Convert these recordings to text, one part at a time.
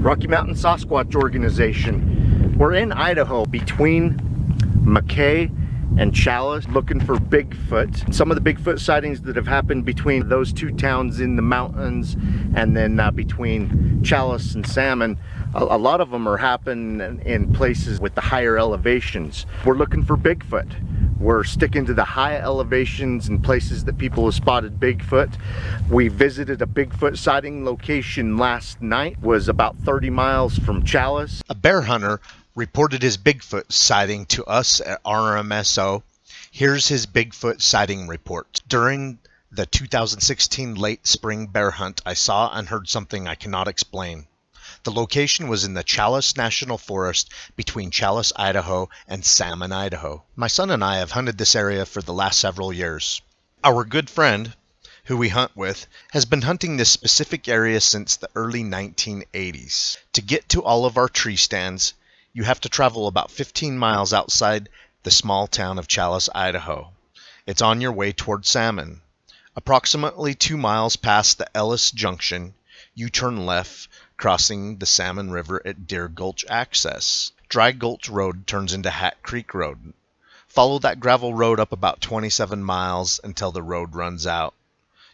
Rocky Mountain Sasquatch Organization. We're in Idaho between McKay and CHALLIS looking for Bigfoot. Some of the Bigfoot sightings that have happened between those two towns in the mountains and then between CHALLIS and Salmon, a lot of them are happening in places with the higher elevations. We're looking for Bigfoot. We're sticking to the high elevations and places that people have spotted Bigfoot. We visited a Bigfoot sighting location last night. It was about 30 miles from CHALLIS. A bear hunter reported his Bigfoot sighting to us at RMSO. Here's his Bigfoot sighting report. During the 2016 late spring bear hunt, I saw and heard something I cannot explain. The location was in the CHALLIS National Forest between CHALLIS, Idaho and Salmon, Idaho. My son and I have hunted this area for the last several years. Our good friend, who we hunt with, has been hunting this specific area since the early 1980s. To get to all of our tree stands, you have to travel about 15 miles outside the small town of CHALLIS, Idaho. It's on your way toward Salmon. Approximately 2 miles past the Ellis Junction, you turn left, crossing the Salmon River at Deer Gulch Access. Dry Gulch Road turns into Hat Creek Road. Follow that gravel road up about 27 miles until the road runs out.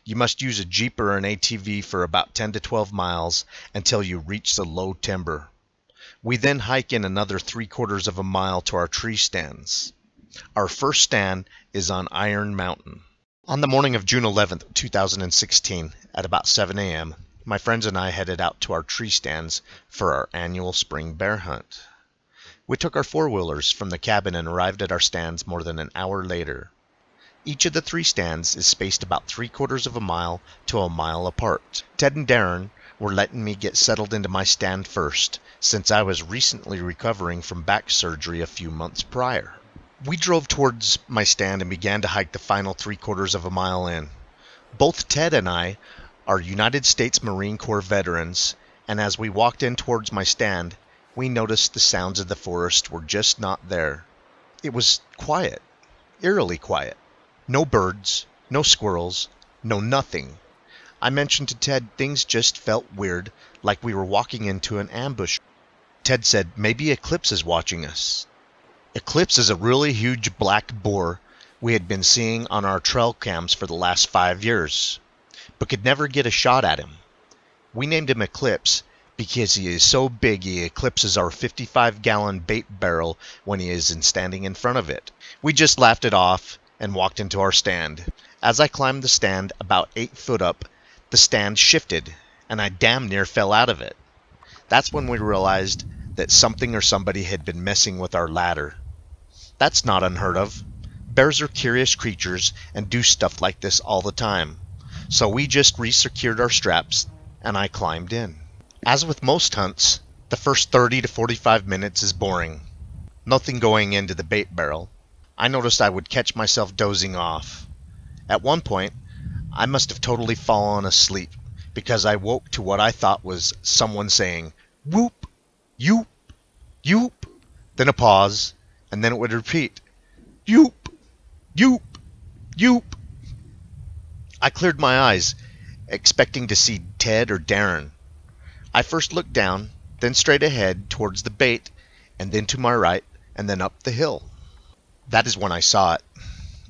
You must use a Jeep or an ATV for about 10 to 12 miles until you reach the low timber. We then hike in another 3/4 of a mile to our tree stands. Our first stand is on Iron Mountain. On the morning of June 11th, 2016, at about 7 a.m., my friends and I headed out to our tree stands for our annual spring bear hunt. We took our four-wheelers from the cabin and arrived at our stands more than an hour later. Each of the 3 stands is spaced about 3/4 of a mile to a mile apart. Ted and Darren were letting me get settled into my stand first, since I was recently recovering from back surgery a few months prior. We drove towards my stand and began to hike the final 3/4 of a mile in. Both Ted and I are United States Marine Corps veterans, and as we walked in towards my stand, we noticed the sounds of the forest were just not there. It was quiet, eerily quiet. No birds, no squirrels, no nothing. I mentioned to Ted things just felt weird, like we were walking into an ambush. Ted said maybe Eclipse is watching us. Eclipse is a really huge black boar we had been seeing on our trail cams for the last 5 years, but could never get a shot at him. We named him Eclipse because he is so big he eclipses our 55-gallon bait barrel when he is standing in front of it. We just laughed it off and walked into our stand. As I climbed the stand about 8 foot up, the stand shifted and I damn near fell out of it. That's when we realized that something or somebody had been messing with our ladder. That's not unheard of. Bears are curious creatures and do stuff like this all the time. So we just re-secured our straps and I climbed in. As with most hunts, the first 30 to 45 minutes is boring. Nothing going into the bait barrel. I noticed I would catch myself dozing off. At one point, I must have totally fallen asleep because I woke to what I thought was someone saying, "Whoop, yoop, yoop," then a pause, and then it would repeat, "Yoop, yoop, yoop." I cleared my eyes, expecting to see Ted or Darren. I first looked down, then straight ahead towards the bait, and then to my right, and then up the hill. That is when I saw it.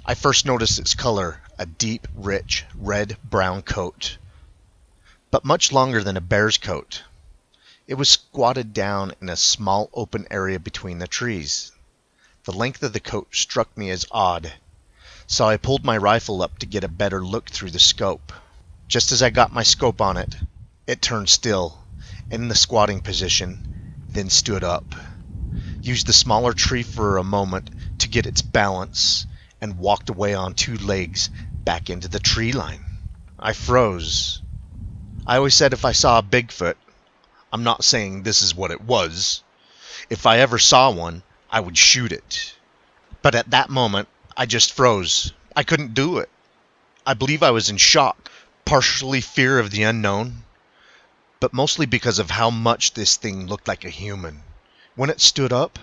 I first noticed its color, a deep, rich, red-brown coat, but much longer than a bear's coat. It was squatted down in a small open area between the trees. The length of the coat struck me as odd, so I pulled my rifle up to get a better look through the scope. Just as I got my scope on it, it turned still, in the squatting position, then stood up, used the smaller tree for a moment to get its balance, and walked away on 2 legs back into the tree line. I froze. I always said if I saw a Bigfoot, I'm not saying this is what it was, if I ever saw one, I would shoot it. But at that moment, I just froze. I couldn't do it. I believe I was in shock, partially fear of the unknown, but mostly because of how much this thing looked like a human. When it stood up,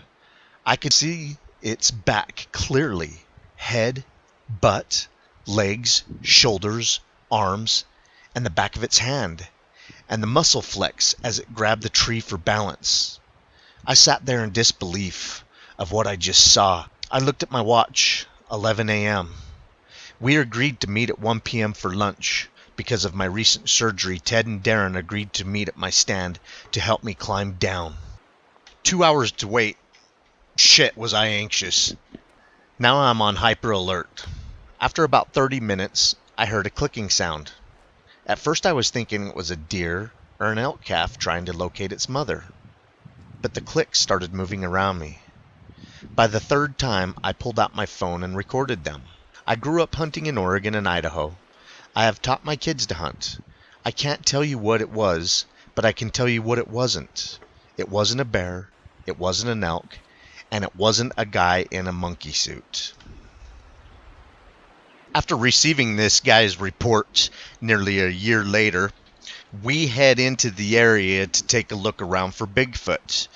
I could see its back clearly. Head, butt, legs, shoulders, arms, and the back of its hand. and the muscle flex as it grabbed the tree for balance. I sat there in disbelief of what I just saw. I looked at my watch, 11 a.m. We agreed to meet at 1 p.m. for lunch. Because of my recent surgery, Ted and Darren agreed to meet at my stand to help me climb down. 2 hours to wait. Shit, was I anxious. Now I'm on hyper alert. After about 30 minutes, I heard a clicking sound. At first I was thinking it was a deer or an elk calf trying to locate its mother. But the clicks started moving around me. By the third time, I pulled out my phone and recorded them. I grew up hunting in Oregon and Idaho. I have taught my kids to hunt. I can't tell you what it was, but I can tell you what it wasn't. It wasn't a bear, it wasn't an elk, and it wasn't a guy in a monkey suit. After receiving this guy's report nearly a year later, we head into the area to take a look around for Bigfoot.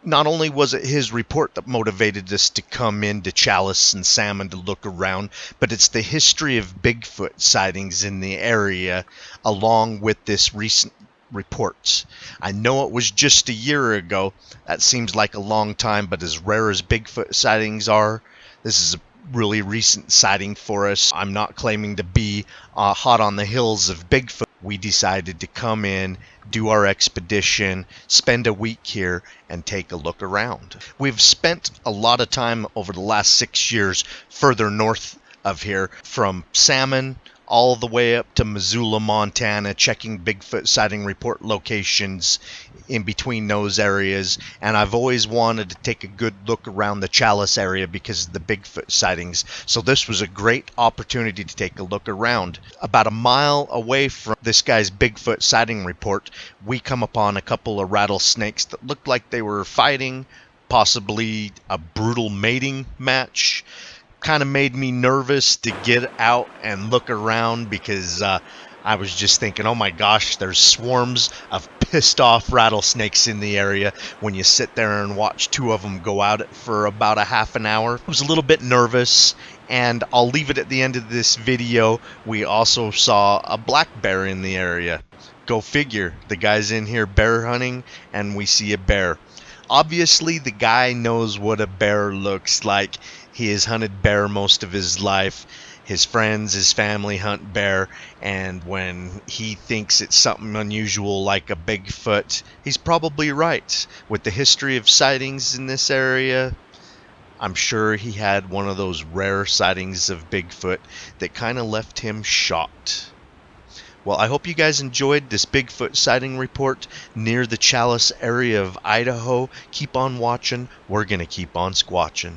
Not only was it his report that motivated us to come into CHALLIS and Salmon to look around, but it's the history of Bigfoot sightings in the area along with this recent report. I know it was just a year ago. That seems like a long time, but as rare as Bigfoot sightings are, this is a really recent sighting for us. I'm not claiming to be hot on the hills of Bigfoot. We decided to come in, do our expedition, spend a week here, and take a look around. We've spent a lot of time over the last 6 years further north of here, from Salmon all the way up to Missoula, Montana, checking Bigfoot sighting report locations in between those areas. And I've always wanted to take a good look around the CHALLIS area because of the Bigfoot sightings. So this was a great opportunity to take a look around. About a mile away from this guy's Bigfoot sighting report, we come upon a couple of rattlesnakes that looked like they were fighting, possibly a brutal mating match. Kind of made me nervous to get out and look around because I was just thinking, oh my gosh, there's swarms of pissed off rattlesnakes in the area when you sit there and watch two of them go at it for about a half an hour. I was a little bit nervous, and I'll leave it at the end of this video. We also saw a black bear in the area. Go figure, the guy's in here bear hunting and we see a bear. Obviously the guy knows what a bear looks like. He has hunted bear most of his life. His friends, his family hunt bear, and when he thinks it's something unusual like a Bigfoot, he's probably right. With the history of sightings in this area, I'm sure he had one of those rare sightings of Bigfoot that kind of left him shocked. Well, I hope you guys enjoyed this Bigfoot sighting report near the CHALLIS area of Idaho. Keep on watching. We're going to keep on squatching.